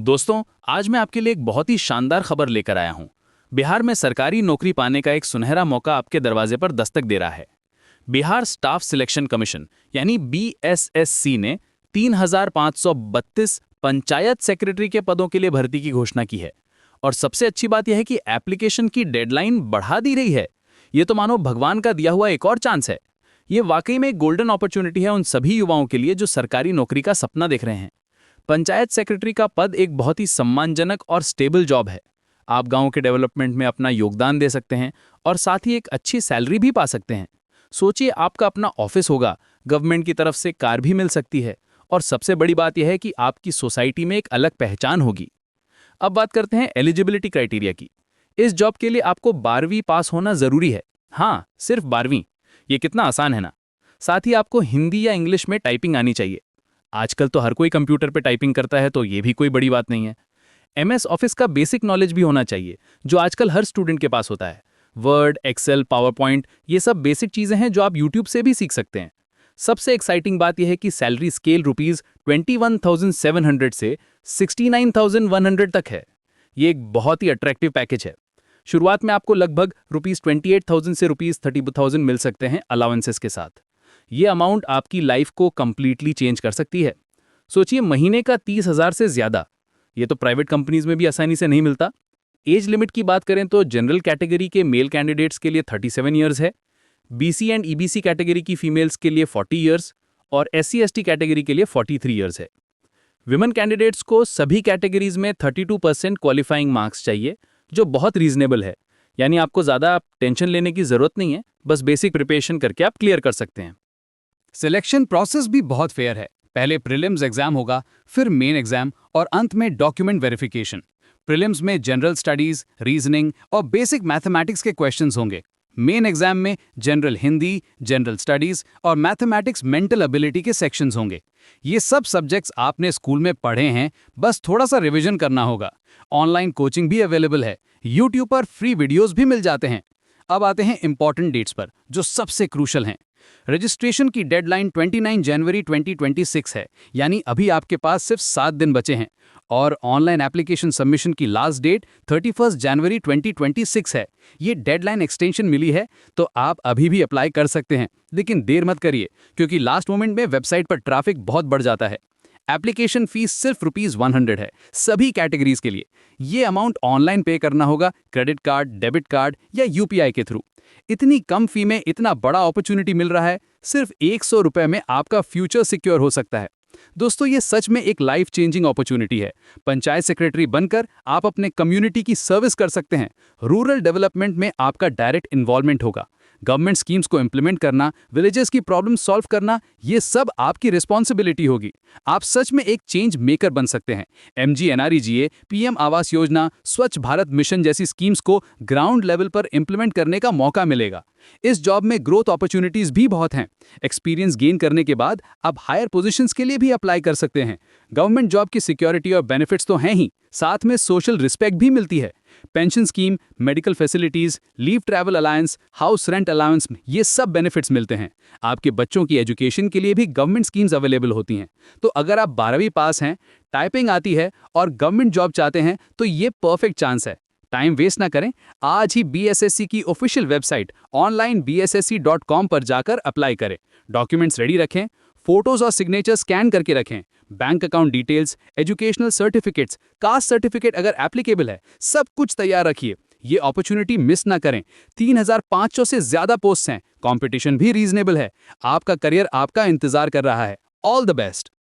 दोस्तों, आज मैं आपके लिए एक बहुत ही शानदार खबर लेकर आया हूं। बिहार में सरकारी नौकरी पाने का एक सुनहरा मौका आपके दरवाजे पर दस्तक दे रहा है। बिहार स्टाफ सिलेक्शन कमीशन यानी बीएसएससी ने 3,532 पंचायत सेक्रेटरी के पदों के लिए भर्ती की घोषणा की है। और सबसे अच्छी बात यह है कि एप्लीकेशन की डेडलाइन बढ़ा दी रही है। ये तो मानो भगवान का दिया हुआ एक और चांस है। ये वाकई में एक गोल्डन अपॉर्चुनिटी है उन सभी युवाओं के लिए जो सरकारी नौकरी का सपना देख रहे हैं। पंचायत सेक्रेटरी का पद एक बहुत ही सम्मानजनक और स्टेबल जॉब है। आप गांव के डेवलपमेंट में अपना योगदान दे सकते हैं और साथ ही एक अच्छी सैलरी भी पा सकते हैं। सोचिए, आपका अपना ऑफिस होगा, गवर्नमेंट की तरफ से कार भी मिल सकती है और सबसे बड़ी बात यह है कि आपकी सोसाइटी में एक अलग पहचान होगी। अब बात करते हैं एलिजिबिलिटी क्राइटेरिया की। इस जॉब के लिए आपको 12वीं पास होना जरूरी है। हाँ, सिर्फ 12वीं। ये कितना आसान है ना। साथ ही आपको हिंदी या इंग्लिश में टाइपिंग आनी चाहिए। आजकल तो हर कोई कंप्यूटर पे टाइपिंग करता है, तो ये भी कोई बड़ी बात नहीं है। एमएस ऑफिस का बेसिक नॉलेज भी होना चाहिए, जो आजकल हर स्टूडेंट के पास होता है। वर्ड, एक्सेल, पावर पॉइंट, ये सब बेसिक चीजें हैं जो आप यूट्यूब से भी सीख सकते हैं। सबसे एक्साइटिंग बात यह है कि सैलरी स्केल ₹21,700 से 69,100 तक है। ये एक बहुत ही अट्रैक्टिव पैकेज है। शुरुआत में आपको लगभग ₹28,000 से ₹30,000 मिल सकते हैं अलाउंसेस के साथ। ये अमाउंट आपकी लाइफ को कंप्लीटली चेंज कर सकती है। सोचिए, महीने का 30,000 से ज्यादा। ये तो प्राइवेट कंपनीज में भी आसानी से नहीं मिलता। एज लिमिट की बात करें तो जनरल कैटेगरी के मेल कैंडिडेट्स के लिए 37 ईयर्स है, बीसी एंड ईबीसी कैटेगरी की फीमेल्स के लिए 40 ईयर्स और एससी एसटी कैटेगरी के लिए 43 ईयर्स है। विमेन कैंडिडेट्स को सभी कैटेगरीज में 32% क्वालिफाइंग मार्क्स चाहिए, जो बहुत रीजनेबल है। यानी आपको ज़्यादा टेंशन लेने की ज़रूरत नहीं है, बस बेसिक प्रिपरेशन करके आप क्लियर कर सकते हैं। सिलेक्शन प्रोसेस भी बहुत फेयर है। पहले प्रीलिम्स एग्जाम होगा, फिर मेन एग्जाम और अंत में डॉक्यूमेंट वेरिफिकेशन। प्रीलिम्स में जनरल स्टडीज, रीजनिंग और बेसिक मैथमेटिक्स के क्वेश्चंस होंगे। मेन एग्जाम में जनरल हिंदी, जनरल स्टडीज और मैथमेटिक्स मेंटल एबिलिटी के सेक्शंस होंगे। ये सब सब्जेक्ट्स आपने स्कूल में पढ़े हैं, बस थोड़ा सा रिवीजन करना होगा। ऑनलाइन कोचिंग भी अवेलेबल है, यूट्यूब पर फ्री वीडियोस भी मिल जाते हैं। अब आते हैं इंपॉर्टेंट डेट्स पर, जो सबसे क्रूशल हैं। रजिस्ट्रेशन की डेडलाइन 29 जनवरी 2026 है, यानी अभी आपके पास सिर्फ 7 दिन बचे हैं। और ऑनलाइन एप्लीकेशन सबमिशन की लास्ट डेट 31 जनवरी 2026 है। ये डेडलाइन एक्सटेंशन मिली है, तो आप अभी भी अप्लाई कर सकते हैं, लेकिन देर मत करिए, क्योंकि लास्ट मोमेंट में वेबसाइट पर ट्रैफिक बहुत बढ़ जाता है। एप्लीकेशन फीस सिर्फ ₹100 है सभी कैटेगरीज के लिए। ये अमाउंट ऑनलाइन पे करना होगा, क्रेडिट कार्ड, डेबिट कार्ड या यूपीआई के थ्रू। इतनी कम फी में इतना बड़ा अपॉर्चुनिटी मिल रहा है। सिर्फ ₹100 में आपका फ्यूचर सिक्योर हो सकता है। दोस्तों, ये सच में एक लाइफ चेंजिंग अपॉर्चुनिटी है। पंचायत सेक्रेटरी बनकर आप अपने कम्युनिटी की सर्विस कर सकते हैं। रूरल डेवलपमेंट में आपका डायरेक्ट इन्वॉल्वमेंट होगा। गवर्नमेंट स्कीम्स को इंप्लीमेंट करना, विलेजेस की प्रॉब्लम सॉल्व करना, ये सब आपकी रिस्पॉन्सिबिलिटी होगी। आप सच में एक चेंज मेकर बन सकते हैं। MGNREGA, PM आवास योजना, स्वच्छ भारत मिशन जैसी स्कीम्स को ग्राउंड लेवल पर इंप्लीमेंट करने का मौका मिलेगा। इस जॉब में ग्रोथ अपॉर्चुनिटीज भी बहुत हैं। एक्सपीरियंस गेन करने के बाद आप हायर पोजीशंस के लिए भी अप्लाई कर सकते हैं। गवर्नमेंट जॉब की सिक्योरिटी और बेनिफिट्स तो हैं ही, साथ में सोशल रिस्पेक्ट भी मिलती है। Pension scheme, medical facilities, leave travel alliance, house rent allowance, ये सब बेनिफिट्स मिलते हैं। आपके बच्चों की एजुकेशन के लिए भी गवर्नमेंट स्कीम्स अवेलेबल होती हैं। तो अगर आप 12वीं पास हैं, टाइपिंग आती है और गवर्नमेंट जॉब चाहते हैं, तो ये परफेक्ट चांस है। टाइम वेस्ट ना करें, आज ही बीएसएससी की ऑफिशियल वेबसाइट onlinebssc.com पर जाकर अप्लाई करें। डॉक्यूमेंट्स रेडी रखें, फोटोज और सिग्नेचर स्कैन करके रखें। Bank account details, educational certificates, caste certificate अगर एप्लीकेबल है, सब कुछ तैयार रखिए। ये अपॉर्चुनिटी मिस ना करें। 3,500 से ज्यादा पोस्ट हैं, कंपटीशन भी रीजनेबल है। आपका करियर आपका इंतजार कर रहा है। All the best.